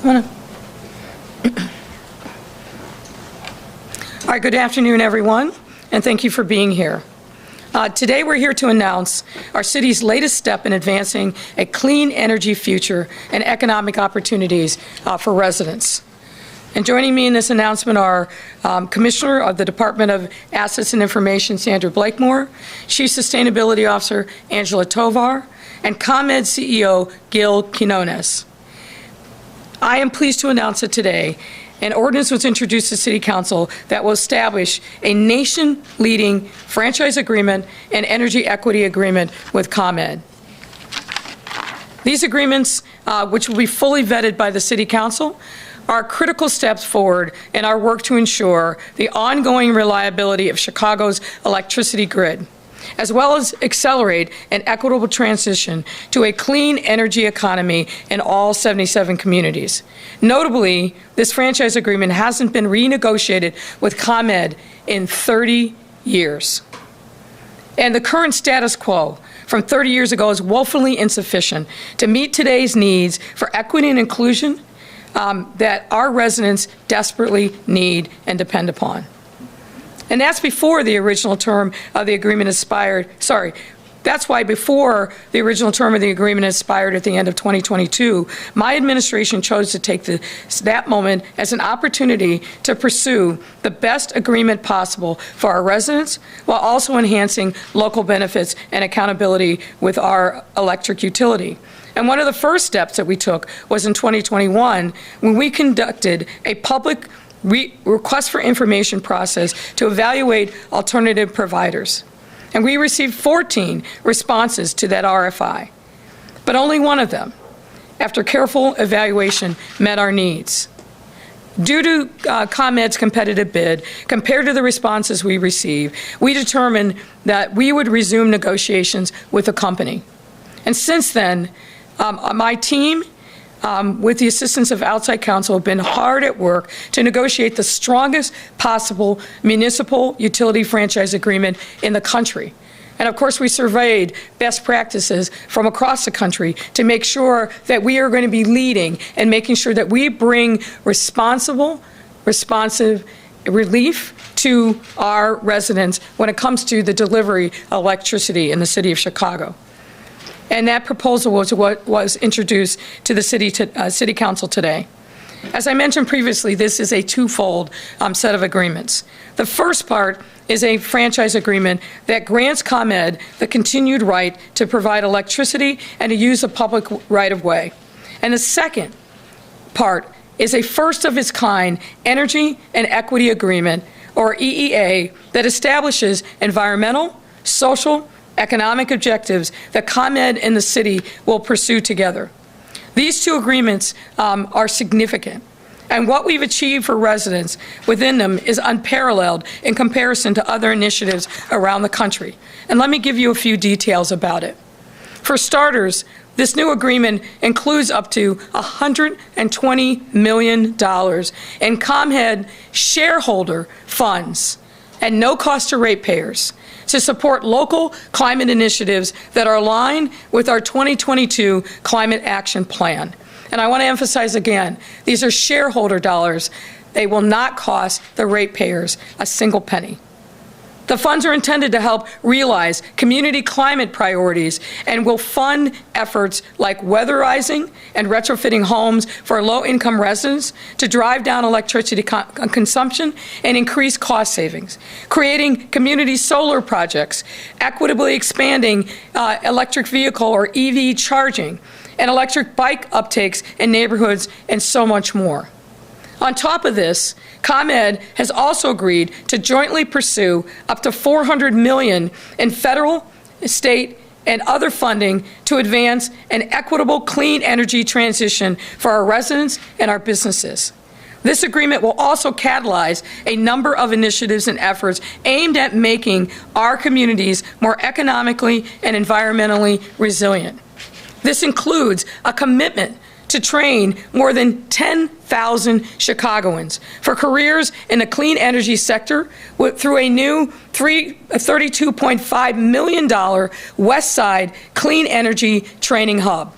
Come on up. All right, good afternoon, everyone, and thank you for being here. Today, we're here to announce our city's latest step in advancing a clean energy future and economic opportunities for residents. And joining me in this announcement are Commissioner of the Department of Assets and Information, Sandra Blakemore, Chief Sustainability Officer, Angela Tovar, and ComEd CEO, Gil Quinones. I am pleased to announce that today an ordinance was introduced to City Council that will establish a nation-leading franchise agreement and energy equity agreement with ComEd. These agreements, which will be fully vetted by the City Council, are critical steps forward in our work to ensure the ongoing reliability of Chicago's electricity grid, as well as accelerate an equitable transition to a clean energy economy in all 77 communities. Notably, this franchise agreement hasn't been renegotiated with ComEd in 30 years. And the current status quo from 30 years ago is woefully insufficient to meet today's needs for equity and inclusion that our residents desperately need and depend upon. And that's before the original term of the agreement expired. That's why before the original term of the agreement expired at the end of 2022, my administration chose to take that moment as an opportunity to pursue the best agreement possible for our residents while also enhancing local benefits and accountability with our electric utility. And one of the first steps that we took was in 2021 when we conducted a public request for information process to evaluate alternative providers. And we received 14 responses to that RFI, but only one of them, after careful evaluation, met our needs. Due to ComEd's competitive bid, compared to the responses we received, we determined that we would resume negotiations with the company. And since then, my team, with the assistance of outside counsel, have been hard at work to negotiate the strongest possible municipal utility franchise agreement in the country. And of course, we surveyed best practices from across the country to make sure that we are going to be leading and making sure that we bring responsive relief to our residents when it comes to the delivery of electricity in the city of Chicago. And that proposal was what was introduced to the City Council today. As I mentioned previously, this is a twofold set of agreements. The first part is a franchise agreement that grants ComEd the continued right to provide electricity and to use a public right-of-way. And the second part is a first-of-its-kind energy and equity agreement, or EEA, that establishes environmental, social, economic objectives that ComEd and the city will pursue together. These two agreements are significant, and what we've achieved for residents within them is unparalleled in comparison to other initiatives around the country. And let me give you a few details about it. For starters, this new agreement includes up to $120 million in ComEd shareholder funds and no cost to ratepayers to support local climate initiatives that are aligned with our 2022 Climate Action Plan. And I want to emphasize again, these are shareholder dollars. They will not cost the ratepayers a single penny. The funds are intended to help realize community climate priorities and will fund efforts like weatherizing and retrofitting homes for low-income residents to drive down electricity consumption and increase cost savings, creating community solar projects, equitably expanding electric vehicle or EV charging, and electric bike uptakes in neighborhoods, and so much more. On top of this, ComEd has also agreed to jointly pursue up to $400 million in federal, state, and other funding to advance an equitable clean energy transition for our residents and our businesses. This agreement will also catalyze a number of initiatives and efforts aimed at making our communities more economically and environmentally resilient. This includes a commitment to train more than 10,000 Chicagoans for careers in the clean energy sector through a new $32.5 million West Side Clean Energy Training Hub.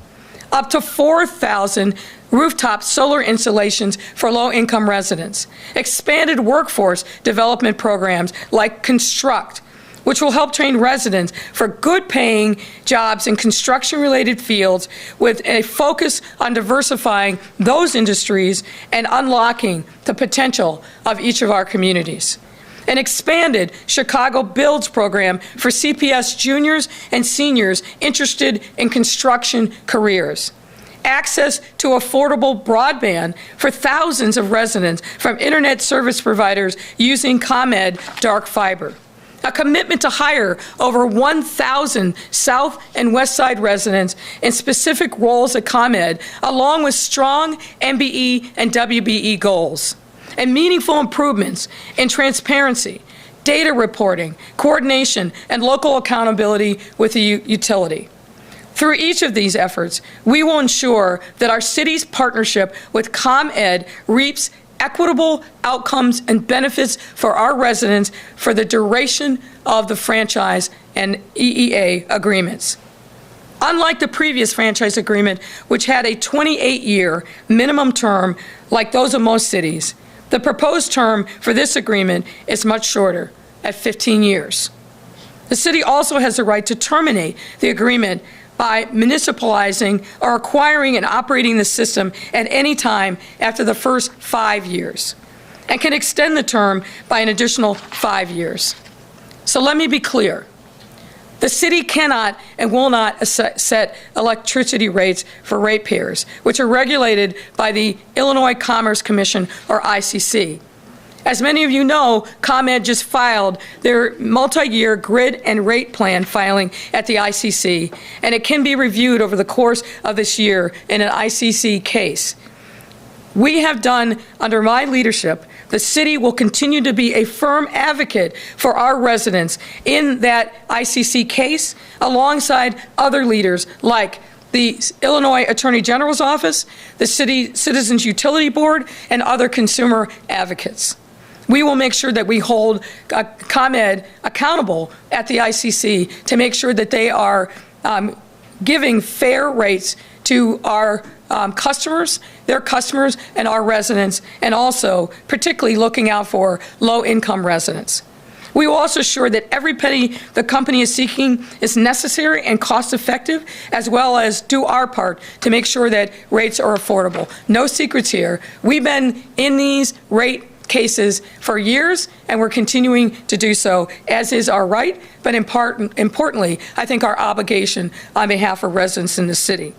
Up to 4,000 rooftop solar installations for low-income residents, expanded workforce development programs like Construct, which will help train residents for good-paying jobs in construction-related fields with a focus on diversifying those industries and unlocking the potential of each of our communities. An expanded Chicago Builds program for CPS juniors and seniors interested in construction careers. Access to affordable broadband for thousands of residents from internet service providers using ComEd dark fiber. A commitment to hire over 1,000 South and West Side residents in specific roles at ComEd, along with strong MBE and WBE goals, and meaningful improvements in transparency, data reporting, coordination, and local accountability with the utility. Through each of these efforts, we will ensure that our city's partnership with ComEd reaps equitable outcomes and benefits for our residents for the duration of the franchise and EEA agreements. Unlike the previous franchise agreement, which had a 28-year minimum term like those of most cities, the proposed term for this agreement is much shorter, at 15 years. The city also has the right to terminate the agreement by municipalizing or acquiring and operating the system at any time after the first 5 years, and can extend the term by an additional 5 years. So let me be clear. The city cannot and will not set electricity rates for ratepayers, which are regulated by the Illinois Commerce Commission, or ICC. As many of you know, ComEd just filed their multi-year grid and rate plan filing at the ICC, and it can be reviewed over the course of this year in an ICC case. We have done, under my leadership, the city will continue to be a firm advocate for our residents in that ICC case, alongside other leaders like the Illinois Attorney General's Office, the City Citizens Utility Board, and other consumer advocates. We will make sure that we hold ComEd accountable at the ICC to make sure that they are giving fair rates to our customers, their customers, and our residents, and also particularly looking out for low-income residents. We will also ensure that every penny the company is seeking is necessary and cost-effective, as well as do our part to make sure that rates are affordable. No secrets here. We've been in these rate cases for years, and we're continuing to do so, as is our right, but importantly, I think our obligation on behalf of residents in the city.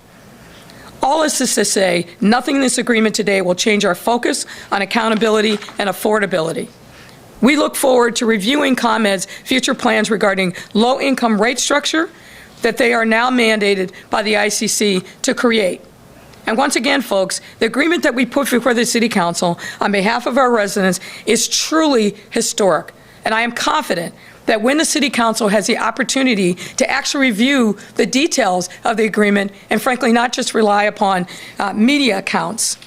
All this is to say, nothing in this agreement today will change our focus on accountability and affordability. We look forward to reviewing ComEd's future plans regarding low-income rate structure that they are now mandated by the ICC to create. And once again, folks, the agreement that we put before the City Council on behalf of our residents is truly historic. And I am confident that when the City Council has the opportunity to actually review the details of the agreement, and frankly not just rely upon media accounts,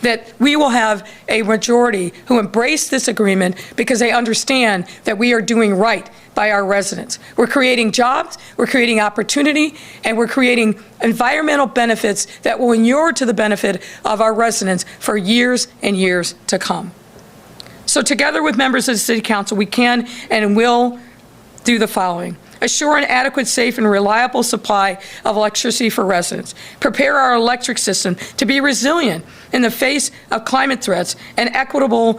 that we will have a majority who embrace this agreement because they understand that we are doing right by our residents. We're creating jobs, we're creating opportunity, and we're creating environmental benefits that will inure to the benefit of our residents for years and years to come. So together with members of the City Council, we can and will do the following. Assure an adequate, safe, and reliable supply of electricity for residents. Prepare our electric system to be resilient in the face of climate threats and equitably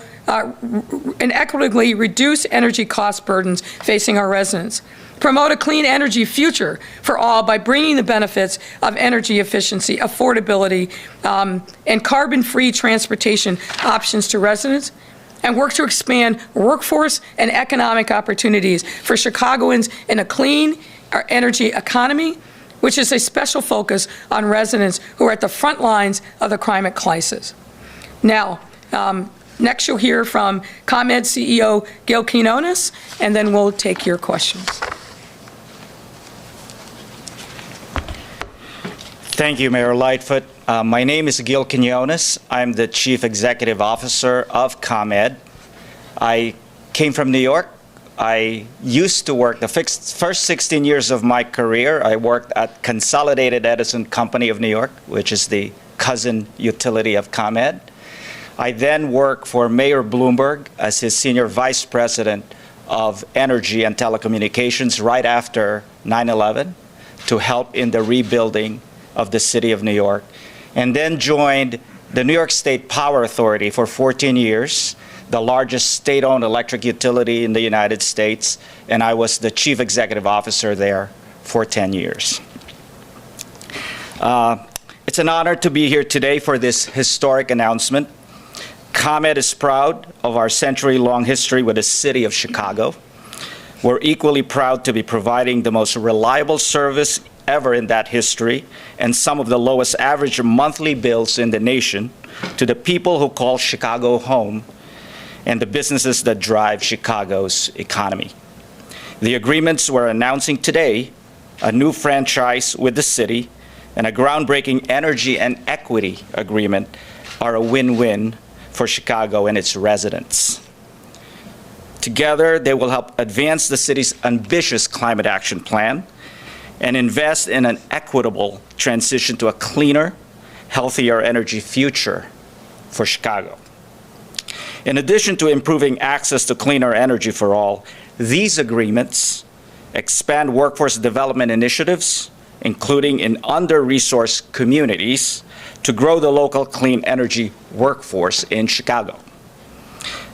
reduce energy cost burdens facing our residents. Promote a clean energy future for all by bringing the benefits of energy efficiency, affordability, and carbon-free transportation options to residents. And work to expand workforce and economic opportunities for Chicagoans in a clean energy economy, which is a special focus on residents who are at the front lines of the climate crisis. Now, next you'll hear from ComEd CEO Gil Quinones, and then we'll take your questions. Thank you, Mayor Lightfoot. My name is Gil Quinones. I'm the Chief Executive Officer of ComEd. I came from New York. I used to work the first 16 years of my career. I worked at Consolidated Edison Company of New York, which is the cousin utility of ComEd. I then worked for Mayor Bloomberg as his senior vice president of energy and telecommunications right after 9/11 to help in the rebuilding of the city of New York, and then joined the New York State Power Authority for 14 years, the largest state-owned electric utility in the United States, and I was the chief executive officer there for 10 years. It's an honor to be here today for this historic announcement. ComEd is proud of our century-long history with the city of Chicago. We're equally proud to be providing the most reliable service ever in that history and some of the lowest average monthly bills in the nation to the people who call Chicago home and the businesses that drive Chicago's economy. The agreements we're announcing today, a new franchise with the city and a groundbreaking energy and equity agreement, are a win-win for Chicago and its residents. Together, they will help advance the city's ambitious climate action plan and invest in an equitable transition to a cleaner, healthier energy future for Chicago. In addition to improving access to cleaner energy for all, these agreements expand workforce development initiatives, including in under-resourced communities, to grow the local clean energy workforce in Chicago.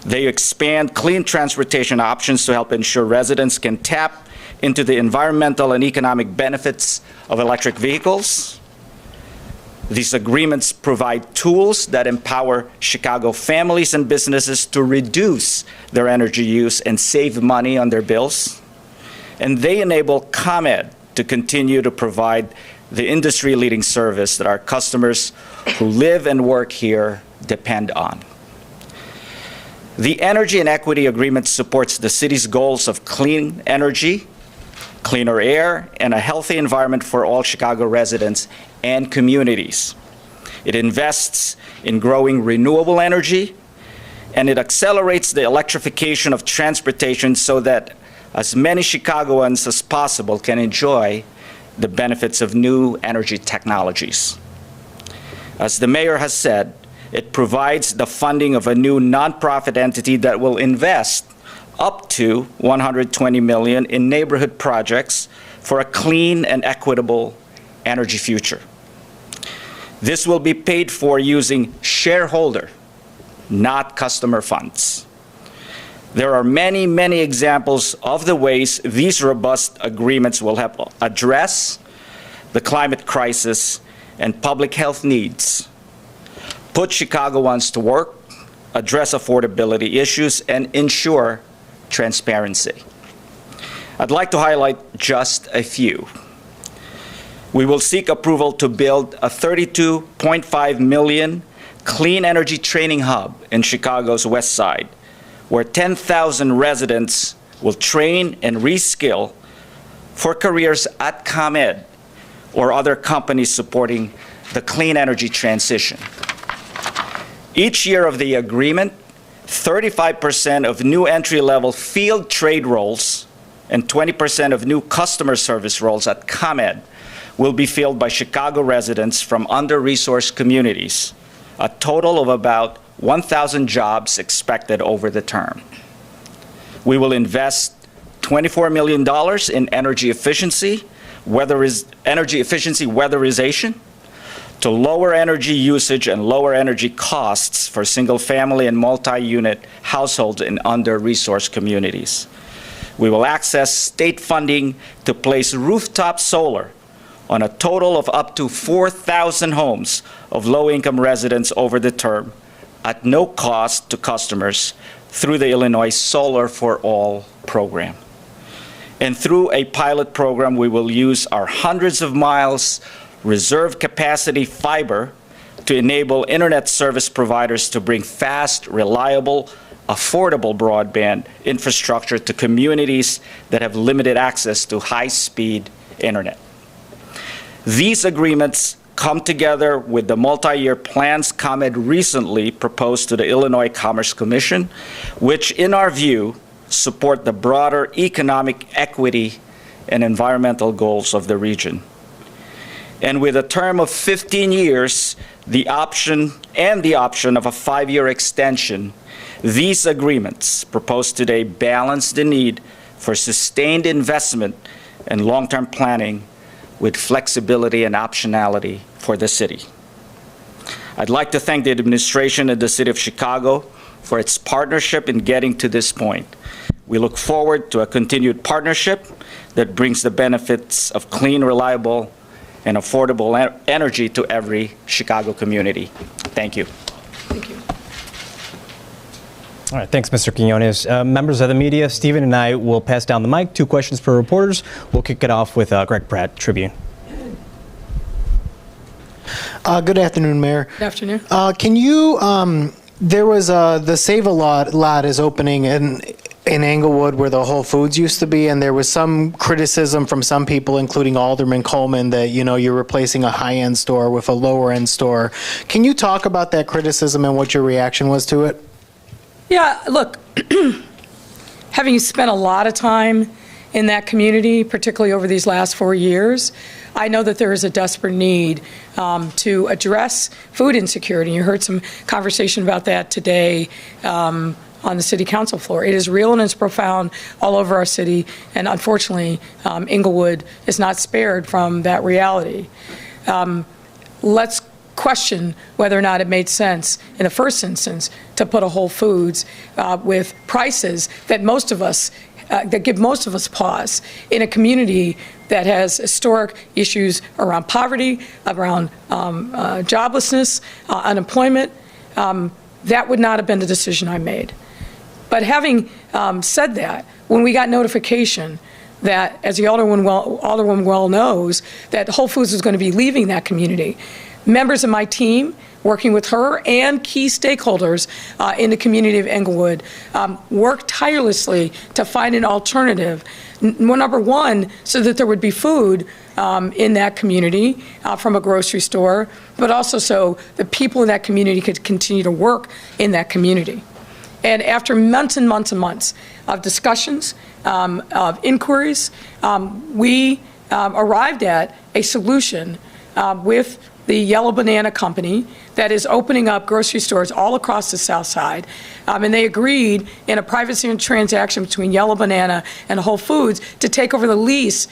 They expand clean transportation options to help ensure residents can tap into the environmental and economic benefits of electric vehicles. These agreements provide tools that empower Chicago families and businesses to reduce their energy use and save money on their bills. And they enable ComEd to continue to provide the industry-leading service that our customers who live and work here depend on. The Energy and Equity Agreement supports the city's goals of clean energy, cleaner air, and a healthy environment for all Chicago residents and communities. It invests in growing renewable energy, and it accelerates the electrification of transportation so that as many Chicagoans as possible can enjoy the benefits of new energy technologies. As the mayor has said, it provides the funding of a new nonprofit entity that will invest up to $120 million in neighborhood projects for a clean and equitable energy future. This will be paid for using shareholder, not customer funds. There are many, many examples of the ways these robust agreements will help address the climate crisis and public health needs, put Chicagoans to work, address affordability issues, and ensure transparency. I'd like to highlight just a few. We will seek approval to build a $32.5 million clean energy training hub in Chicago's West Side, where 10,000 residents will train and reskill for careers at ComEd or other companies supporting the clean energy transition. Each year of the agreement, 35% of new entry-level field trade roles and 20% of new customer service roles at ComEd will be filled by Chicago residents from under-resourced communities, a total of about 1,000 jobs expected over the term. We will invest $24 million in energy efficiency weatherization to lower energy usage and lower energy costs for single-family and multi-unit households in under-resourced communities. We will access state funding to place rooftop solar on a total of up to 4,000 homes of low-income residents over the term at no cost to customers through the Illinois Solar for All program. And through a pilot program, we will use our hundreds of miles reserve capacity fiber to enable internet service providers to bring fast, reliable, affordable broadband infrastructure to communities that have limited access to high-speed internet. These agreements come together with the multi-year plans ComEd recently proposed to the Illinois Commerce Commission, which, in our view, support the broader economic equity and environmental goals of the region. And with a term of 15 years, the option of a 5-year extension, these agreements proposed today balance the need for sustained investment and long-term planning with flexibility and optionality for the city. I'd like to thank the administration of the City of Chicago for its partnership in getting to this point. We look forward to a continued partnership that brings the benefits of clean, reliable, and affordable energy to every Chicago community. Thank you. Thank you. All right, thanks, Mr. Quinones. Members of the media, Stephen and I will pass down the mic. 2 questions per reporters. We'll kick it off with Greg Pratt, Tribune. Good afternoon, Mayor. Good afternoon. Can you, there was the Save a Lot is opening in Englewood where the Whole Foods used to be, and there was some criticism from some people, including Alderman Coleman, that, you know, you're replacing a high-end store with a lower-end store. Can you talk about that criticism and what your reaction was to it? Yeah, look, having spent a lot of time in that community, particularly over these last 4 years, I know that there is a desperate need to address food insecurity. You heard some conversation about that today on the city council floor. It is real and it's profound all over our city, and unfortunately, Englewood is not spared from that reality. Let's question whether or not it made sense in the first instance to put a Whole Foods with prices that most of us that give most of us pause in a community that has historic issues around poverty, around joblessness, unemployment. That would not have been the decision I made. But having said that, when we got notification that, as the Alderwoman well knows, that Whole Foods was going to be leaving that community, members of my team, working with her and key stakeholders in the community of Englewood, worked tirelessly to find an alternative. Number one, so that there would be food in that community from a grocery store, but also so the people in that community could continue to work in that community. And after months and months and months of discussions, of inquiries, we arrived at a solution with the Yellow Banana Company that is opening up grocery stores all across the South Side. And they agreed in a private transaction between Yellow Banana and Whole Foods to take over the lease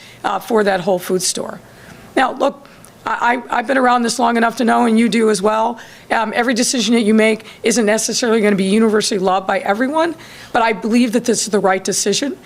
for that Whole Foods store. Now, look, I've been around this long enough to know, and you do as well, every decision that you make isn't necessarily going to be universally loved by everyone, but I believe that this is the right decision,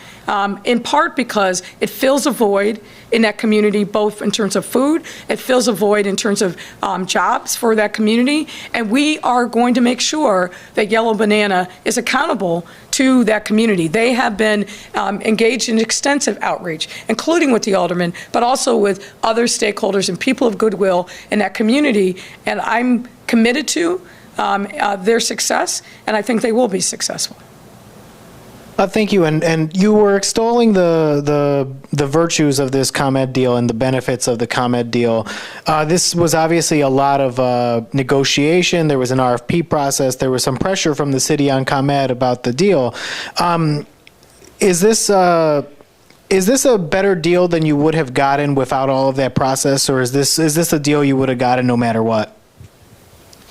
in part because it fills a void in that community, both in terms of food, it fills a void in terms of jobs for that community, and we are going to make sure that Yellow Banana is accountable to that community. They have been engaged in extensive outreach, including with the aldermen, but also with other stakeholders and people of goodwill in that community, and I'm committed to their success, and I think they will be successful. Thank you. And you were extolling the virtues of this ComEd deal and the benefits of the ComEd deal. This was obviously a lot of negotiation. There was an RFP process. There was some pressure from the city on ComEd about the deal. Is this a better deal than you would have gotten without all of that process, or is this a deal you would have gotten no matter what?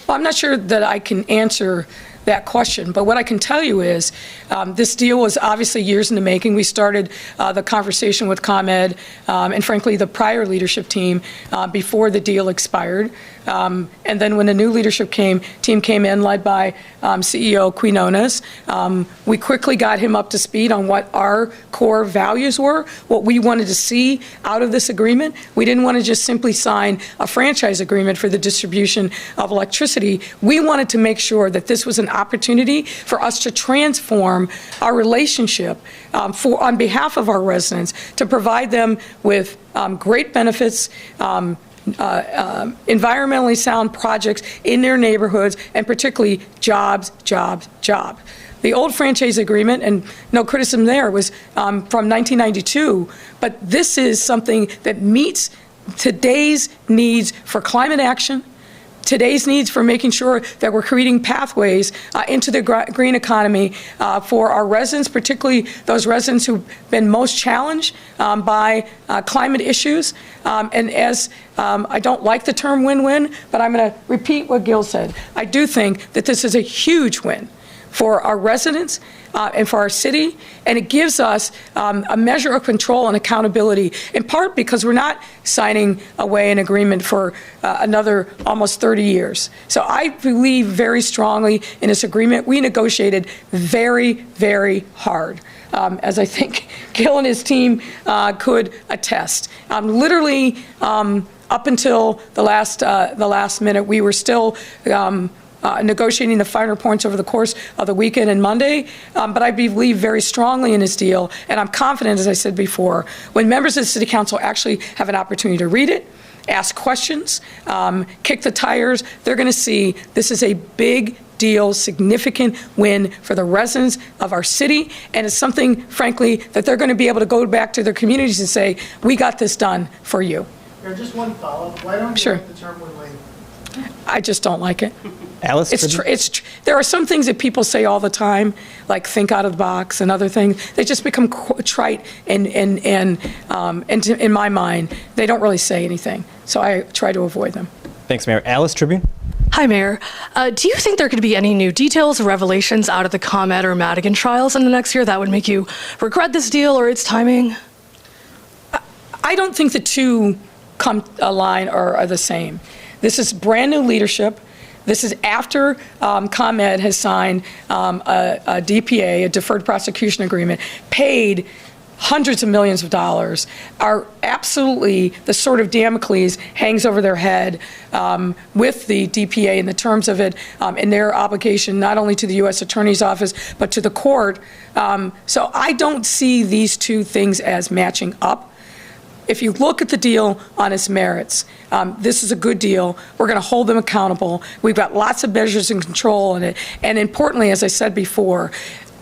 Well, I'm not sure that I can answer that question, but what I can tell you is this deal was obviously years in the making. We started the conversation with ComEd and frankly the prior leadership team before the deal expired. And then when the new leadership team came in, led by CEO Quinones, we quickly got him up to speed on what our core values were, what we wanted to see out of this agreement. We didn't want to just simply sign a franchise agreement for the distribution of electricity. We wanted to make sure that this was an opportunity for us to transform our relationship on behalf of our residents, to provide them with great benefits, environmentally sound projects in their neighborhoods, and particularly jobs, jobs, jobs. The old franchise agreement, and no criticism there, was from 1992, but this is something that meets today's needs for climate action, today's needs for making sure that we're creating pathways into the green economy for our residents, particularly those residents who've been most challenged by climate issues. And as I don't like the term win-win, but I'm going to repeat what Gil said. I do think that this is a huge win for our residents and for our city, and it gives us a measure of control and accountability, in part because we're not signing away an agreement for another almost 30 years. So I believe very strongly in this agreement. We negotiated very, very hard, as I think Gil and his team could attest. Literally, up until the last minute, we were still negotiating the finer points over the course of the weekend and Monday, but I believe very strongly in this deal, and I'm confident, as I said before, when members of the City Council actually have an opportunity to read it, ask questions, kick the tires, they're going to see this is a big deal, significant win for the residents of our city, and it's something, frankly, that they're going to be able to go back to their communities and say, we got this done for you. Just one follow-up. Why don't you like the term win-win? I just don't like it. Alice? There are some things that people say all the time, like think out of the box and other things. They just become trite, and in my mind, they don't really say anything. So I try to avoid them. Thanks, Mayor. Alice, Tribune? Hi, Mayor. Do you think there could be any new details or revelations out of the ComEd or Madigan trials in the next year that would make you regret this deal or its timing? I don't think the two align or are the same. This is brand new leadership. This is after ComEd has signed a DPA, a deferred prosecution agreement, paid hundreds of millions of dollars, are absolutely the sort of Damocles hangs over their head with the DPA in the terms of it and their obligation not only to the U.S. Attorney's Office but to the court. So I don't see these two things as matching up. If you look at the deal on its merits, this is a good deal. We're going to hold them accountable. We've got lots of measures and control in it. And importantly, as I said before,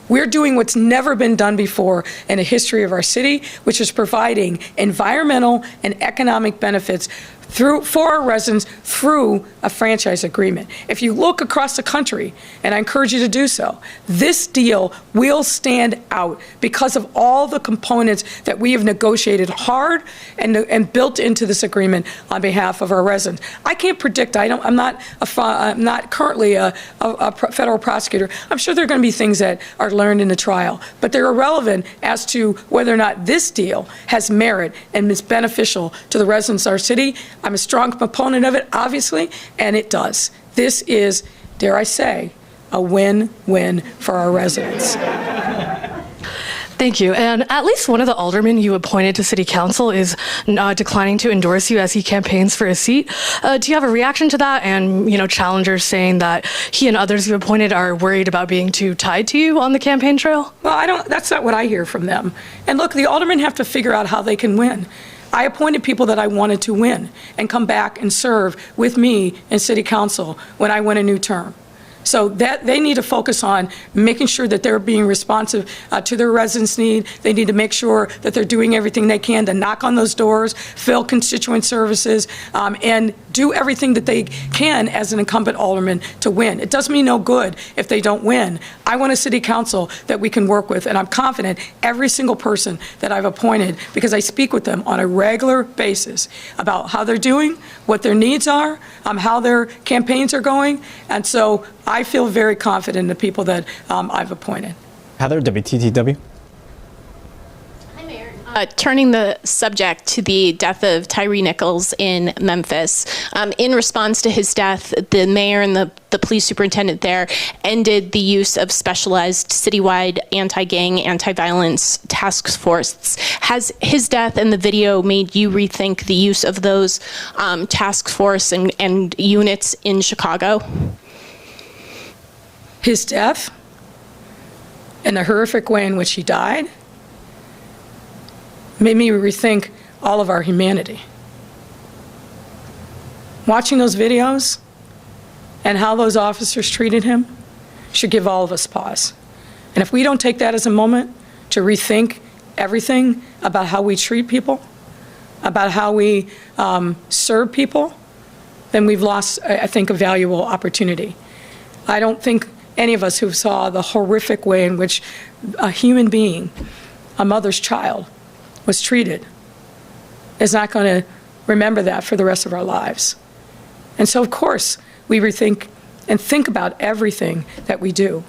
we're doing what's never been done before in the history of our city, which is providing environmental and economic benefits for our residents through a franchise agreement. If you look across the country, and I encourage you to do so, this deal will stand out because of all the components that we have negotiated hard and built into this agreement on behalf of our residents. I can't predict. I'm not currently a federal prosecutor. I'm sure there are going to be things that are learned in the trial, but they're irrelevant as to whether or not this deal has merit and is beneficial to the residents of our city. I'm a strong proponent of it, obviously, and it does. This is, dare I say, a win-win for our residents. Thank you. And at least one of the aldermen you appointed to City Council is declining to endorse you as he campaigns for a seat. Do you have a reaction to that? And, challengers saying that he and others you appointed are worried about being too tied to you on the campaign trail? Well, that's not what I hear from them. And look, the aldermen have to figure out how they can win. I appointed people that I wanted to win and come back and serve with me in City Council when I win a new term. So that they need to focus on making sure that they're being responsive to their residents' need. They need to make sure that they're doing everything they can to knock on those doors, fill constituent services, and do everything that they can as an incumbent alderman to win. It does me no good if they don't win. I want a city council that we can work with, and I'm confident every single person that I've appointed, because I speak with them on a regular basis about how they're doing, what their needs are, how their campaigns are going, and so I feel very confident in the people that I've appointed. Heather, WTTW. Hi, Mayor. Turning the subject to the death of Tyree Nichols in Memphis. In response to his death, the mayor and the police superintendent there ended the use of specialized citywide anti-gang, anti-violence task forces. Has his death and the video made you rethink the use of those task force and units in Chicago? His death and the horrific way in which he died made me rethink all of our humanity. Watching those videos and how those officers treated him should give all of us pause. And if we don't take that as a moment to rethink everything about how we treat people, about how we serve people, then we've lost, I think, a valuable opportunity. I don't think any of us who saw the horrific way in which a human being, a mother's child, was treated is not going to remember that for the rest of our lives. And so, of course, we rethink and think about everything that we do.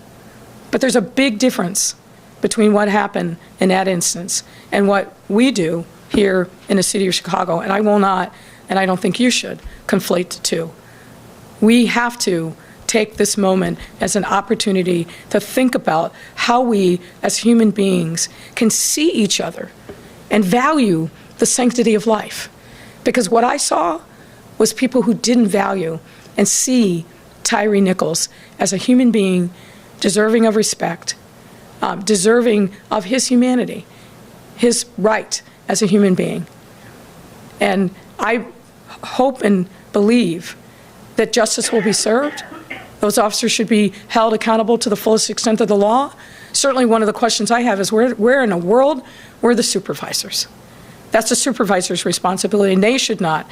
But there's a big difference between what happened in that instance and what we do here in the city of Chicago. And I will not, and I don't think you should, conflate the two. We have to take this moment as an opportunity to think about how we, as human beings, can see each other and value the sanctity of life. Because what I saw was people who didn't value and see Tyre Nichols as a human being deserving of respect, deserving of his humanity, his right as a human being. And I hope and believe that justice will be served. Those officers should be held accountable to the fullest extent of the law. Certainly one of the questions I have is where in the world were the supervisors? That's the supervisor's responsibility, and they should not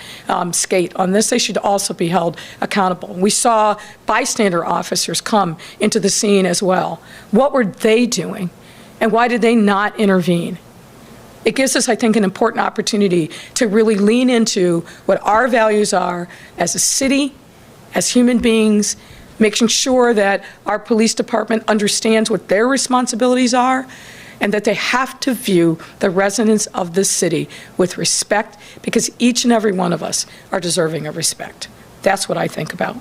skate on this. They should also be held accountable. We saw bystander officers come into the scene as well. What were they doing, and why did they not intervene? It gives us, I think, an important opportunity to really lean into what our values are as a city, as human beings, making sure that our police department understands what their responsibilities are, and that they have to view the residents of this city with respect, because each and every one of us are deserving of respect. That's what I think about.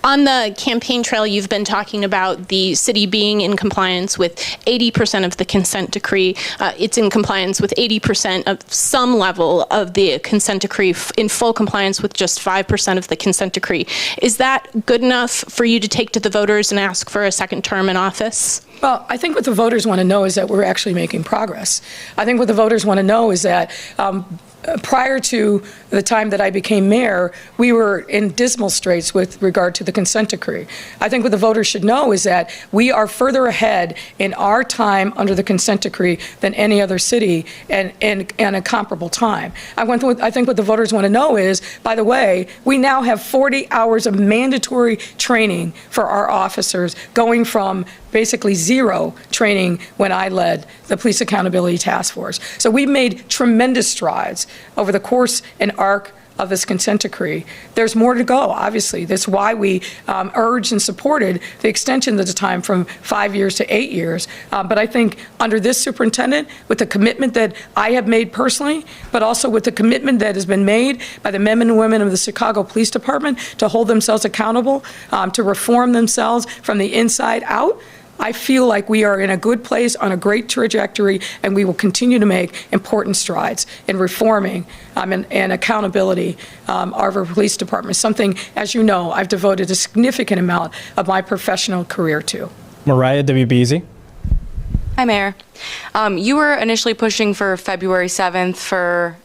On the campaign trail, you've been talking about the city being in compliance with 80% of the consent decree. It's in compliance with 80% of some level of the consent decree, in full compliance with just 5% of the consent decree. Is that good enough for you to take to the voters and ask for a second term in office? Well, I think what the voters want to know is that we're actually making progress. I think what the voters want to know is that prior to the time that I became mayor, we were in dismal straits with regard to the consent decree. I think what the voters should know is that we are further ahead in our time under the consent decree than any other city and a comparable time. I think what the voters want to know is, by the way, we now have 40 hours of mandatory training for our officers, going from basically zero training when I led the Police Accountability Task Force. So we've made tremendous strides over the course and arc of this consent decree. There's more to go, obviously. That's why we urged and supported the extension of the time from 5 years to 8 years. But I think under this superintendent, with the commitment that I have made personally, but also with the commitment that has been made by the men and women of the Chicago Police Department to hold themselves accountable, to reform themselves from the inside out, I feel like we are in a good place, on a great trajectory, and we will continue to make important strides in reforming and accountability of our police department, something, as you know, I've devoted a significant amount of my professional career to. Mariah, WBZ. Hi, Mayor. You were initially pushing for February 7th for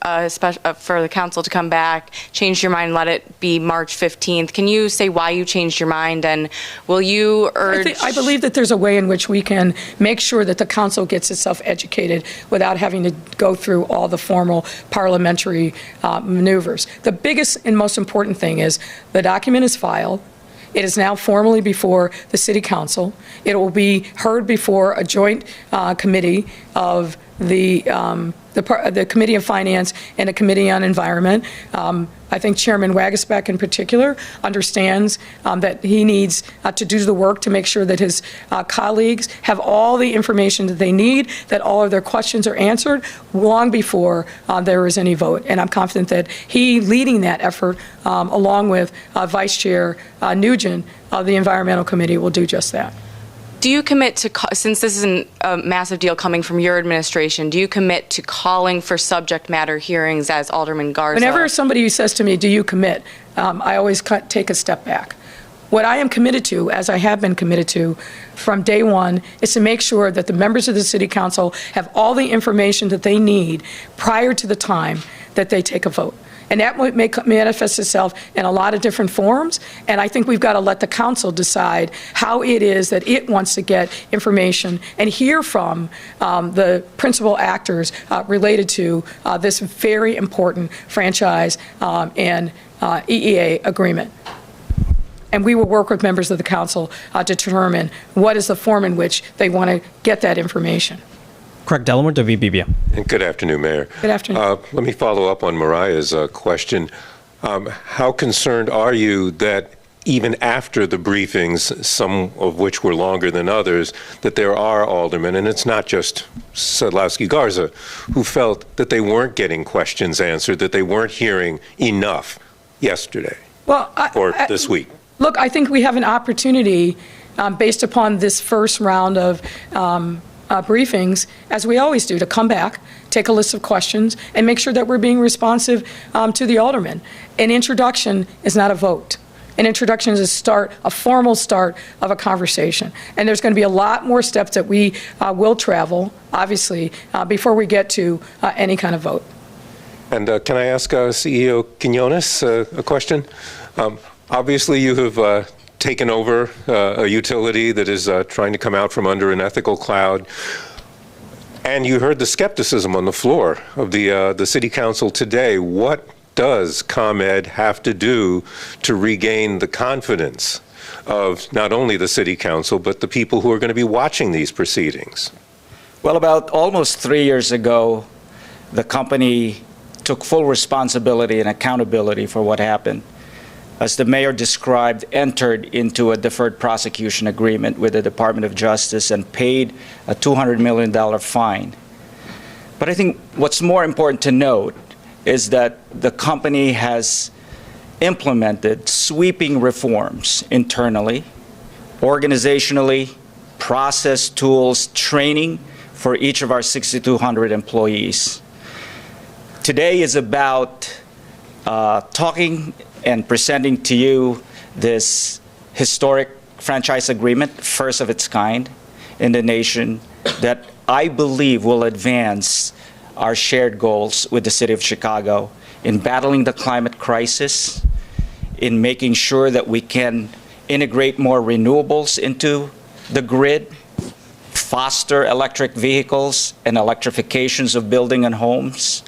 the council to come back, changed your mind, let it be March 15th. Can you say why you changed your mind, and will you urge... I believe that there's a way in which we can make sure that the council gets itself educated without having to go through all the formal parliamentary maneuvers. The biggest and most important thing is the document is filed. It is now formally before the City Council. It will be heard before a joint committee of the Committee of Finance and the Committee on Environment. I think Chairman Wagasbeck in particular understands that he needs to do the work to make sure that his colleagues have all the information that they need, that all of their questions are answered long before there is any vote. And I'm confident that he, leading that effort, along with Vice Chair Nugent of the Environmental Committee, will do just that. Do you commit to, since this isn't a massive deal coming from your administration, do you commit to calling for subject matter hearings as Alderman Garza? Whenever somebody says to me, do you commit, I always take a step back. What I am committed to, as I have been committed to from day one, is to make sure that the members of the City Council have all the information that they need prior to the time that they take a vote. And that may manifest itself in a lot of different forms. And I think we've got to let the council decide how it is that it wants to get information and hear from the principal actors related to this very important franchise and EEA agreement. And we will work with members of the council to determine what is the form in which they want to get that information. Craig Delaware, WBBM. And good afternoon, Mayor. Good afternoon. Let me follow up on Mariah's question. How concerned are you that even after the briefings, some of which were longer than others, that there are aldermen, and it's not just Sadlowski Garza, who felt that they weren't getting questions answered, that they weren't hearing enough yesterday or this week? Look, I think we have an opportunity, based upon this first round of briefings, as we always do, to come back, take a list of questions, and make sure that we're being responsive to the aldermen. An introduction is not a vote. An introduction is a formal start of a conversation. And there's going to be a lot more steps that we will travel, obviously, before we get to any kind of vote. And can I ask CEO Quinones a question? Obviously, you have taken over a utility that is trying to come out from under an ethical cloud. And you heard the skepticism on the floor of the city council today. What does ComEd have to do to regain the confidence of not only the city council, but the people who are going to be watching these proceedings? Well, about almost 3 years ago, the company took full responsibility and accountability for what happened. As the mayor described, entered into a deferred prosecution agreement with the Department of Justice and paid a $200 million fine. But I think what's more important to note is that the company has implemented sweeping reforms internally, organizationally, process tools, training for each of our 6,200 employees. Today is about talking and presenting to you this historic franchise agreement, first of its kind in the nation, that I believe will advance our shared goals with the city of Chicago in battling the climate crisis, in making sure that we can integrate more renewables into the grid, foster electric vehicles and electrifications of building and homes,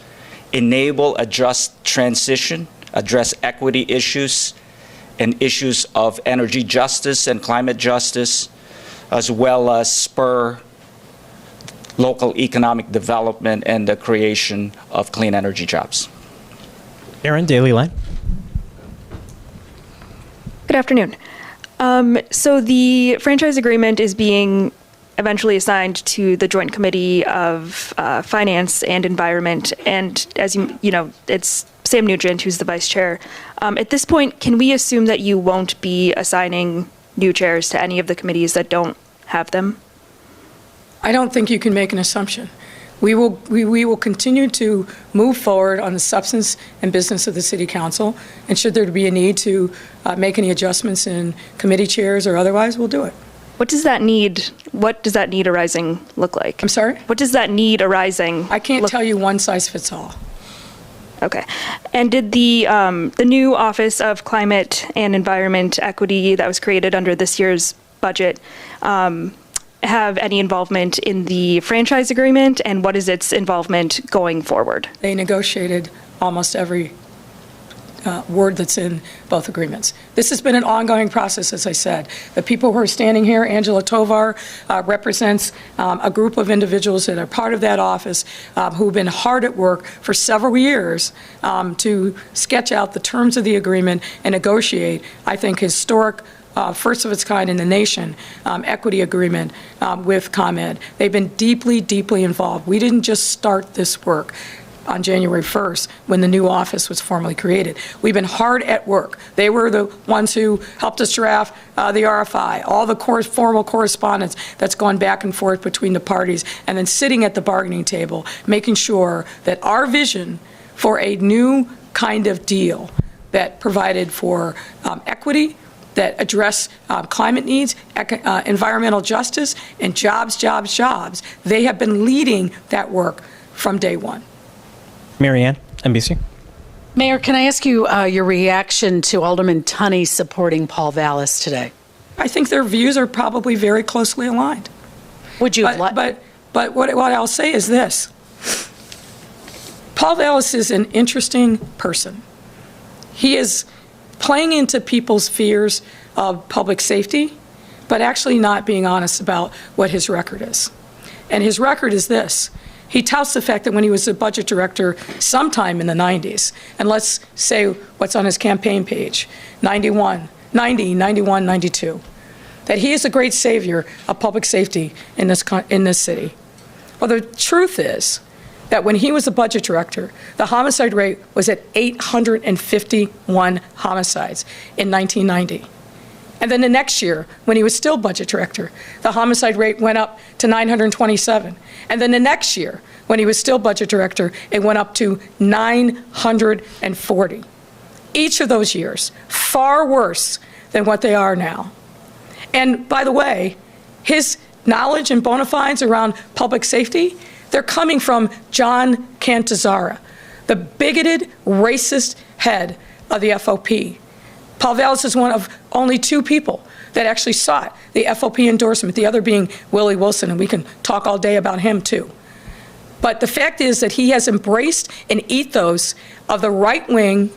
enable a just transition, address equity issues and issues of energy justice and climate justice, as well as spur local economic development and the creation of clean energy jobs. Aaron, Daily Line. Good afternoon. So the franchise agreement is being eventually assigned to the Joint Committee of Finance and Environment, and as you know, it's Sam Nugent who's the vice chair. At this point, can we assume that you won't be assigning new chairs to any of the committees that don't have them? I don't think you can make an assumption. We will continue to move forward on the substance and business of the City Council, and should there be a need to make any adjustments in committee chairs or otherwise, we'll do it. What does that need arising look like? I'm sorry? What does that need arising I can't tell you one size fits all. Okay. And did the new Office of Climate and Environment Equity that was created under this year's budget have any involvement in the franchise agreement, and what is its involvement going forward? They negotiated almost every word that's in both agreements. This has been an ongoing process, as I said. The people who are standing here, Angela Tovar represents a group of individuals that are part of that office who've been hard at work for several years to sketch out the terms of the agreement and negotiate, I think, historic first of its kind in the nation, equity agreement with ComEd. They've been deeply, deeply involved. We didn't just start this work on January 1st when the new office was formally created. We've been hard at work. They were the ones who helped us draft the RFI, all the formal correspondence that's gone back and forth between the parties, and then sitting at the bargaining table, making sure that our vision for a new kind of deal that provided for equity, that address climate needs, environmental justice, and jobs, jobs, jobs. They have been leading that work from day one. Marianne, NBC. Mayor, can I ask you your reaction to Alderman Tunney supporting Paul Vallis today? I think their views are probably very closely aligned. Would you but what I'll say is this. Paul Vallis is an interesting person. He is playing into people's fears of public safety, but actually not being honest about what his record is. And his record is this. He touts the fact that when he was a budget director sometime in the 90s, and let's say what's on his campaign page, 90, 91, 92, that he is a great savior of public safety in this city. Well, the truth is that when he was a budget director, the homicide rate was at 851 homicides in 1990. And then the next year, when he was still budget director, the homicide rate went up to 927. And then the next year, when he was still budget director, it went up to 940. Each of those years, far worse than what they are now. And by the way, his knowledge and bona fides around public safety, they're coming from John Catanzara, the bigoted, racist head of the FOP. Paul Vallas is one of only 2 people that actually sought the FOP endorsement, the other being Willie Wilson, and we can talk all day about him too. But the fact is that he has embraced an ethos of the right wing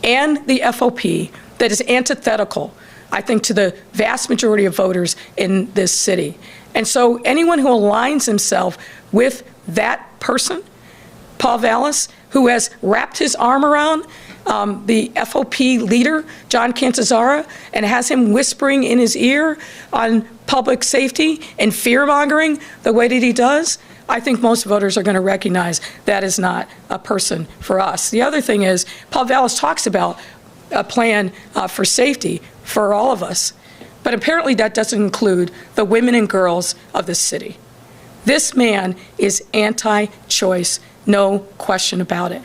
and the FOP that is antithetical, I think, to the vast majority of voters in this city. And so anyone who aligns himself with that person, Paul Vallas, who has wrapped his arm around the FOP leader, John Catanzara, and has him whispering in his ear on public safety and fear-mongering the way that he does, I think most voters are going to recognize that is not a person for us. The other thing is, Paul Vallas talks about a plan for safety for all of us, but apparently that doesn't include the women and girls of this city. This man is anti-choice, no question about it.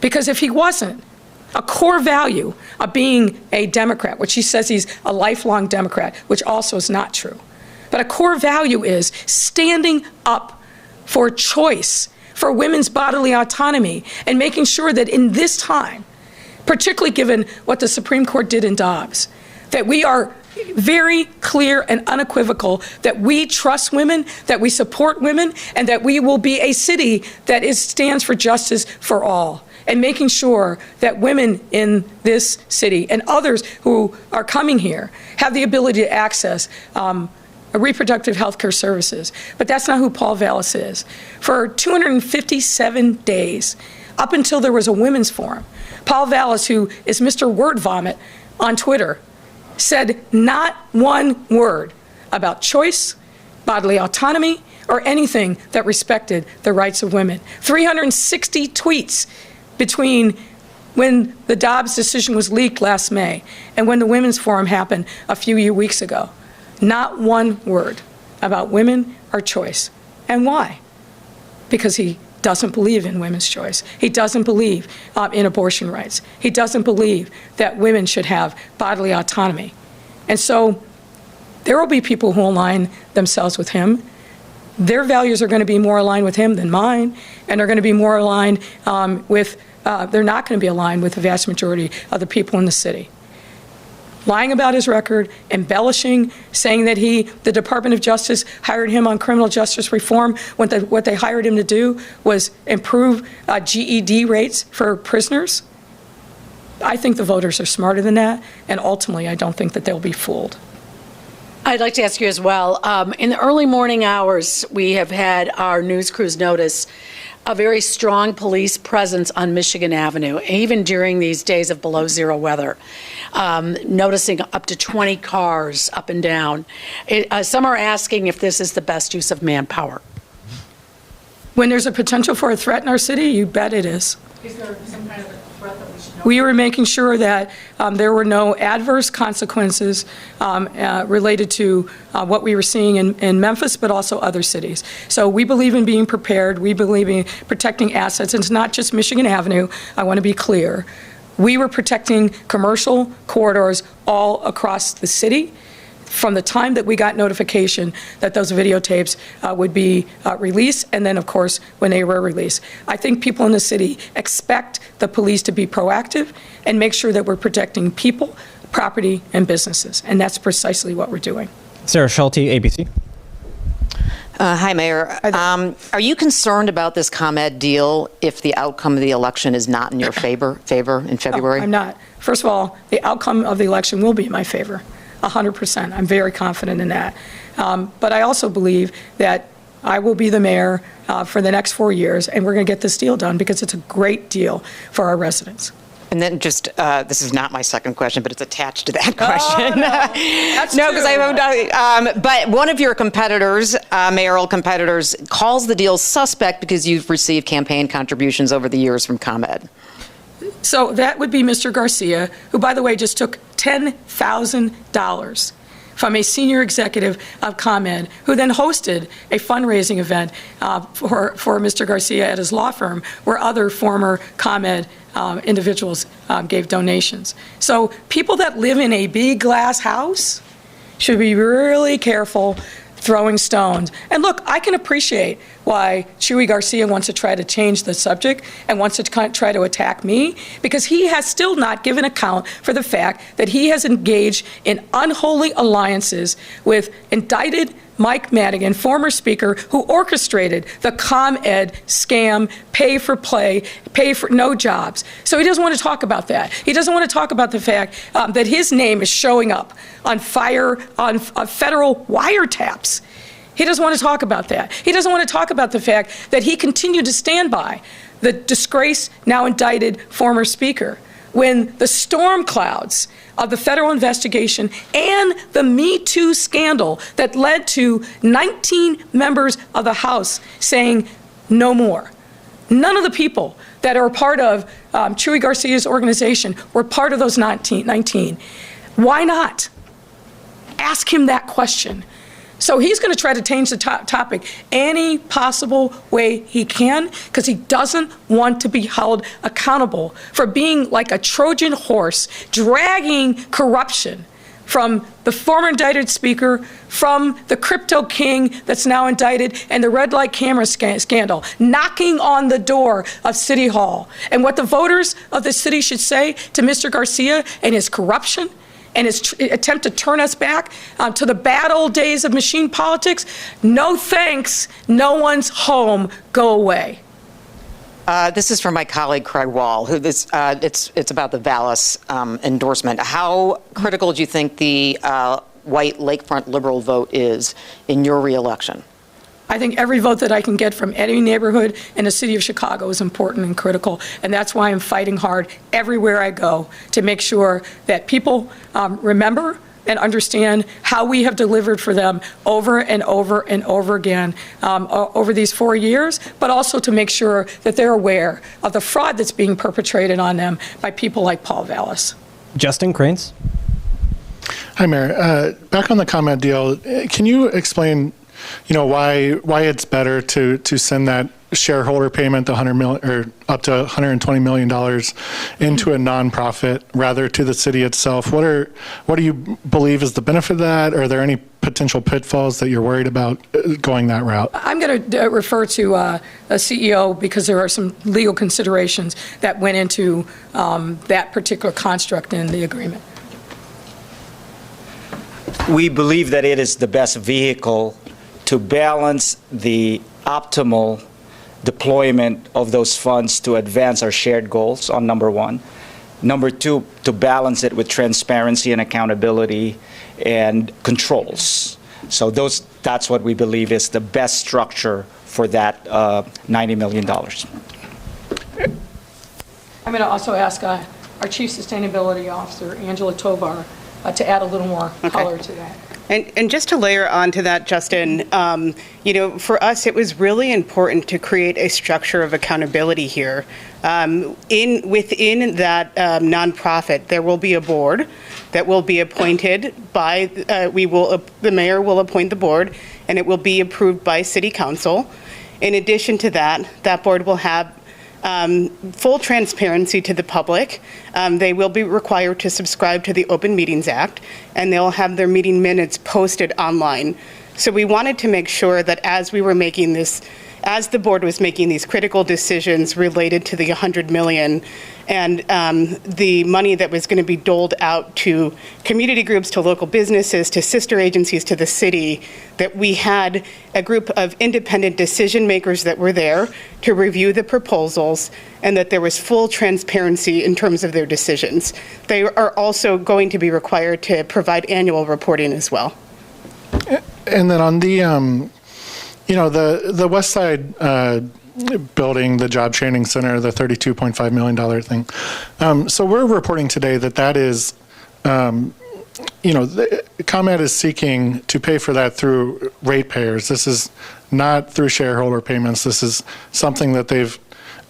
Because if he wasn't, a core value of being a Democrat, which he says he's a lifelong Democrat, which also is not true. But a core value is standing up for choice, for women's bodily autonomy, and making sure that in this time, particularly given what the Supreme Court did in Dobbs, that we are very clear and unequivocal that we trust women, that we support women, and that we will be a city that stands for justice for all. And making sure that women in this city and others who are coming here have the ability to access reproductive health care services. But that's not who Paul Vallas is. For 257 days, up until there was a women's forum, Paul Vallas, who is Mr. Word Vomit on Twitter, said not one word about choice, bodily autonomy, or anything that respected the rights of women. 360 tweets between when the Dobbs decision was leaked last May and when the Women's Forum happened a few weeks ago. Not one word about women or choice. And why? Because he doesn't believe in women's choice. He doesn't believe in abortion rights. He doesn't believe that women should have bodily autonomy. And so there will be people who align themselves with him. Their values are going to be more aligned with him than mine, and they're going to be more aligned they're not going to be aligned with the vast majority of the people in the city. Lying about his record, embellishing, saying that the Department of Justice hired him on criminal justice reform when what they hired him to do was improve GED rates for prisoners. I think the voters are smarter than that, and ultimately I don't think that they'll be fooled. I'd like to ask you as well, in the early morning hours, we have had our news crews notice a very strong police presence on Michigan Avenue, even during these days of below zero weather, noticing up to 20 cars up and down. Some are asking if this is the best use of manpower. When there's a potential for a threat in our city, you bet it is. Is there some kind of a threat that we should know? We were making sure that there were no adverse consequences related to what we were seeing in Memphis, but also other cities. So we believe in being prepared. We believe in protecting assets. And it's not just Michigan Avenue. I want to be clear. We were protecting commercial corridors all across the city from the time that we got notification that those videotapes would be released, and then, of course, when they were released. I think people in the city expect the police to be proactive and make sure that we're protecting people, property, and businesses, and that's precisely what we're doing. Sarah Schulte, ABC. Hi, Mayor. Are you concerned about this ComEd deal if the outcome of the election is not in your favor in February? No, I'm not. First of all, the outcome of the election will be in my favor, 100%. I'm very confident in that. But I also believe that I will be the mayor for the next 4 years, and we're going to get this deal done because it's a great deal for our residents. And then just, this is not my second question, but it's attached to that question. Oh, no. That's no, because but one of your competitors, mayoral competitors, calls the deal suspect because you've received campaign contributions over the years from ComEd. So that would be Mr. Garcia, who, by the way, just took $10,000 from a senior executive of ComEd, who then hosted a fundraising event for Mr. Garcia at his law firm, where other former ComEd individuals gave donations. So people that live in a big glass house should be really careful throwing stones. And look, I can appreciate why Chuy Garcia wants to try to change the subject and wants to try to attack me, because he has still not given account for the fact that he has engaged in unholy alliances with indicted Mike Madigan, former speaker, who orchestrated the ComEd scam, pay for play, pay for no jobs. So he doesn't want to talk about that. He doesn't want to talk about the fact that his name is showing up on federal wiretaps. He doesn't want to talk about that. He doesn't want to talk about the fact that he continued to stand by the disgraced, now indicted former speaker when the storm clouds of the federal investigation and the Me Too scandal that led to 19 members of the House saying no more. None of the people that are part of Chuy Garcia's organization were part of those 19. Why not? Ask him that question. So he's going to try to change the topic any possible way he can, because he doesn't want to be held accountable for being like a Trojan horse, dragging corruption from the former indicted speaker, from the crypto king that's now indicted, and the red light camera scandal, knocking on the door of City Hall. And what the voters of the city should say to Mr. Garcia and his corruption and his attempt to turn us back to the bad old days of machine politics: no thanks, no one's home, go away. This is from my colleague Craig Wall, who it's about the Vallis endorsement. How critical do you think the white lakefront liberal vote is in your reelection? I think every vote that I can get from any neighborhood in the city of Chicago is important and critical, and that's why I'm fighting hard everywhere I go to make sure that people remember and understand how we have delivered for them over and over and over again over these 4 years, but also to make sure that they're aware of the fraud that's being perpetrated on them by people like Paul Vallis. Justin Cranes. Hi, Mayor. Back on the ComEd deal, can you explain, why it's better to send that shareholder payment, the $100 million or up to $120 million, into a nonprofit rather to the city itself? What do you believe is the benefit of that? Are there any potential pitfalls that you're worried about going that route? I'm going to refer to a CEO because there are some legal considerations that went into that particular construct in the agreement. We believe that it is the best vehicle to balance the optimal deployment of those funds to advance our shared goals on number one. Number two, to balance it with transparency and accountability and controls. So that's what we believe is the best structure for that $90 million. I'm going to also ask our Chief Sustainability Officer, Angela Tovar, to add a little more color to that. And just to layer onto that, Justin, for us, it was really important to create a structure of accountability here. Within that nonprofit, there will be a board that will be appointed by, the mayor will appoint the board, and it will be approved by City Council. In addition to that, that board will have full transparency to the public. They will be required to subscribe to the Open Meetings Act, and they'll have their meeting minutes posted online. So we wanted to make sure that as we were making this as the board was making these critical decisions related to the $100 million and the money that was going to be doled out to community groups, to local businesses, to sister agencies, to the city, that we had a group of independent decision makers that were there to review the proposals, and that there was full transparency in terms of their decisions. They are also going to be required to provide annual reporting as well. And then on the, the West Side building, the job training center, the $32.5 million thing. So we're reporting today that is, ComEd is seeking to pay for that through ratepayers. This is not through shareholder payments. This is something that they've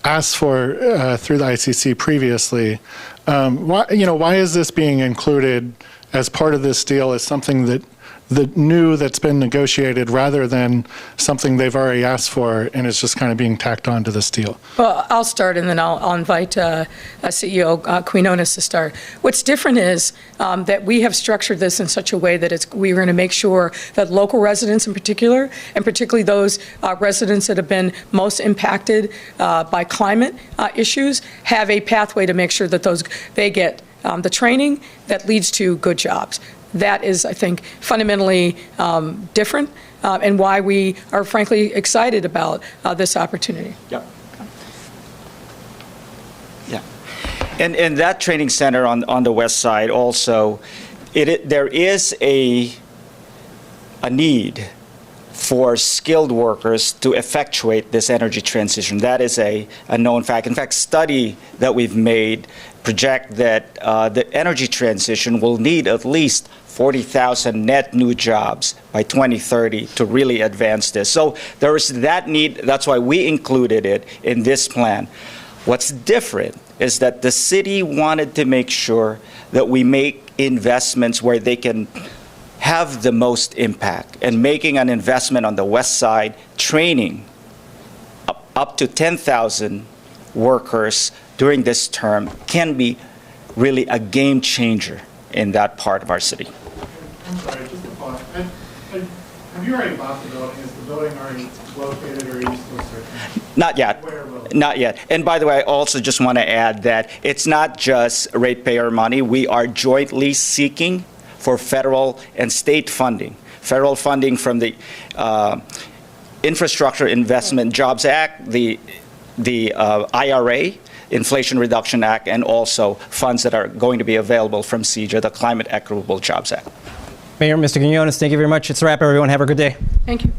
asked for through the ICC previously. Why is this being included as part of this deal as something that's been negotiated rather than something they've already asked for and is just kind of being tacked on to this deal? Well, I'll start, and then I'll invite CEO Quinones to start. What's different is that we have structured this in such a way that we're going to make sure that local residents in particular, and particularly those residents that have been most impacted by climate issues, have a pathway to make sure that they get the training that leads to good jobs. That is, I think, fundamentally different, and why we are frankly excited about this opportunity. Yep. Yeah. And that training center on the west side also, there is a need for skilled workers to effectuate this energy transition. That is a known fact. In fact, study that we've made project that the energy transition will need at least 40,000 net new jobs by 2030 to really advance this. So there is that need. That's why we included it in this plan. What's different is that the city wanted to make sure that we make investments where they can have the most impact, and making an investment on the west side, training up to 10,000 workers during this term can be really a game changer in that part of our city. I'm sorry, just a thought. Have you already bought the building? Is the building already located, or are you still searching? Not yet. Where will it? Not yet. And by the way, I also just want to add that it's not just ratepayer money. We are jointly seeking for federal and state funding. Federal funding from the Infrastructure Investment Jobs Act, the IRA, Inflation Reduction Act, and also funds that are going to be available from CEJA, the Climate Equitable Jobs Act. Mayor, Mr. Quinones, thank you very much. It's a wrap, everyone. Have a good day. Thank you.